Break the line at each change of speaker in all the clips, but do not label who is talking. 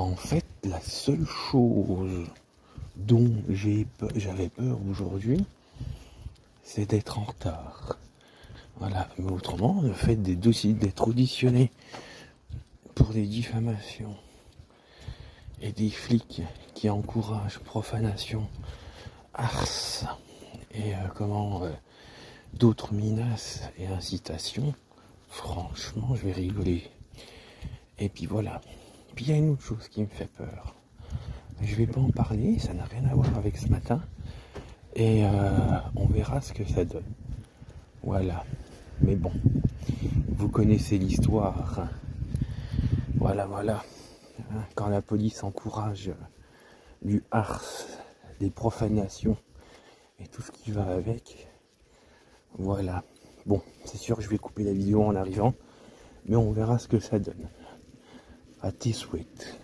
En fait, la seule chose dont j'avais peur aujourd'hui, c'est d'être en retard. Voilà, mais autrement, le fait d'être auditionné pour des diffamations et des flics qui encouragent profanation, ars et d'autres menaces et incitations, franchement, je vais rigoler. Et puis voilà. Puis il y a une autre chose qui me fait peur. Je vais pas en parler, ça n'a rien à voir avec ce matin. Et on verra ce que ça donne. Voilà. Mais bon, vous connaissez l'histoire. Voilà. Quand la police encourage du ars, des profanations et tout ce qui va avec. Voilà. Bon, c'est sûr que je vais couper la vidéo en arrivant. Mais on verra ce que ça donne. À tes souhaits.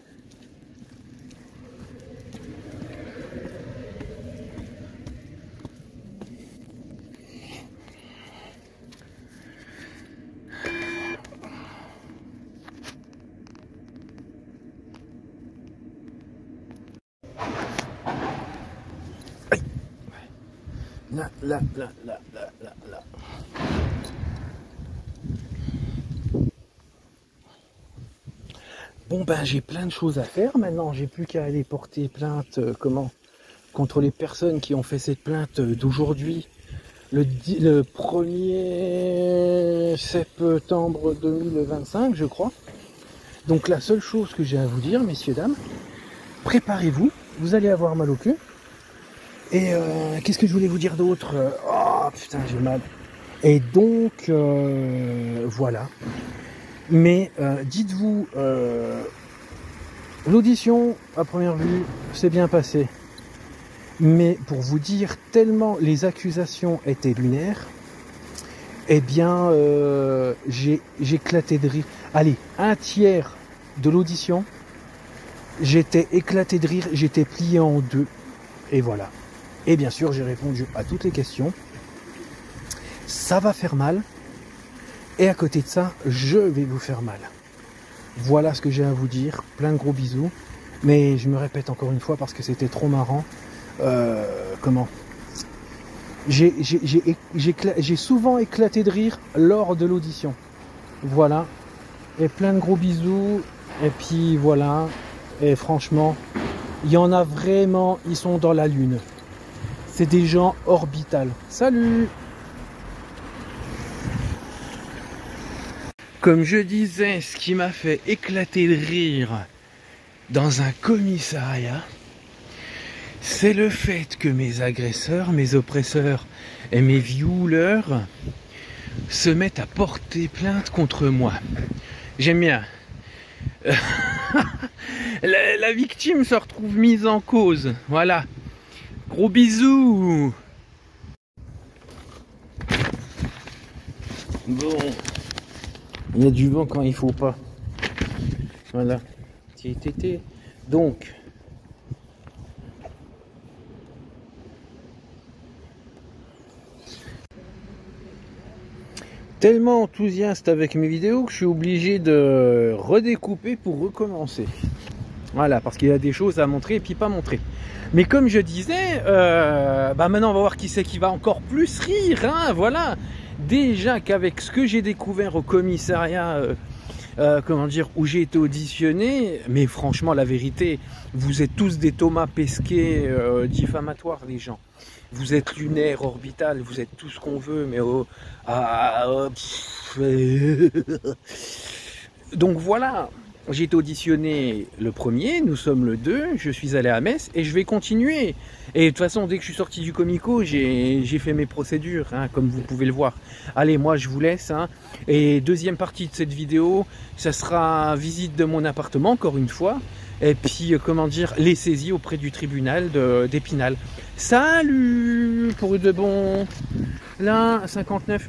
Là. Bon ben j'ai plein de choses à faire maintenant, j'ai plus qu'à aller porter plainte contre les personnes qui ont fait cette plainte d'aujourd'hui, le 1er septembre 2025 je crois. Donc la seule chose que j'ai à vous dire, messieurs, dames, préparez-vous, vous allez avoir mal au cul. Et qu'est-ce que je voulais vous dire d'autre? Oh putain, j'ai mal. Et donc voilà. Mais dites-vous, l'audition à première vue s'est bien passée. Mais pour vous dire, tellement les accusations étaient lunaires, eh bien j'ai éclaté de rire. Allez, un tiers de l'audition, j'étais éclaté de rire, j'étais plié en deux. Et voilà. Et bien sûr, j'ai répondu à toutes les questions. Ça va faire mal. Et à côté de ça, je vais vous faire mal. Voilà ce que j'ai à vous dire. Plein de gros bisous. Mais je me répète encore une fois parce que c'était trop marrant. J'ai souvent éclaté de rire lors de l'audition. Voilà. Et plein de gros bisous. Et puis voilà. Et franchement, il y en a vraiment, ils sont dans la lune. C'est des gens orbitales. Salut! Comme je disais, ce qui m'a fait éclater de rire dans un commissariat, c'est le fait que mes agresseurs, mes oppresseurs et mes violeurs se mettent à porter plainte contre moi. J'aime bien. La victime se retrouve mise en cause. Voilà. Gros bisous. Bon. Il y a du vent quand il faut pas. Voilà. Donc. Tellement enthousiaste avec mes vidéos que je suis obligé de redécouper pour recommencer. Voilà, parce qu'il y a des choses à montrer et puis pas montrer. Mais comme je disais, maintenant on va voir qui c'est qui va encore plus rire. Hein, voilà. Déjà qu'avec ce que j'ai découvert au commissariat, où j'ai été auditionné, mais franchement la vérité, vous êtes tous des Thomas Pesquet diffamatoires les gens. Vous êtes lunaire, orbital, vous êtes tout ce qu'on veut, mais donc voilà. J'ai été auditionné le 1er, nous sommes le 2, je suis allé à Metz et je vais continuer. Et de toute façon, dès que je suis sorti du comico, j'ai fait mes procédures, hein, comme vous pouvez le voir. Allez, moi je vous laisse. Hein. Et deuxième partie de cette vidéo, ça sera visite de mon appartement, encore une fois. Et puis, les saisies auprès du tribunal d'Épinal. Salut pour de bon. Là, 59.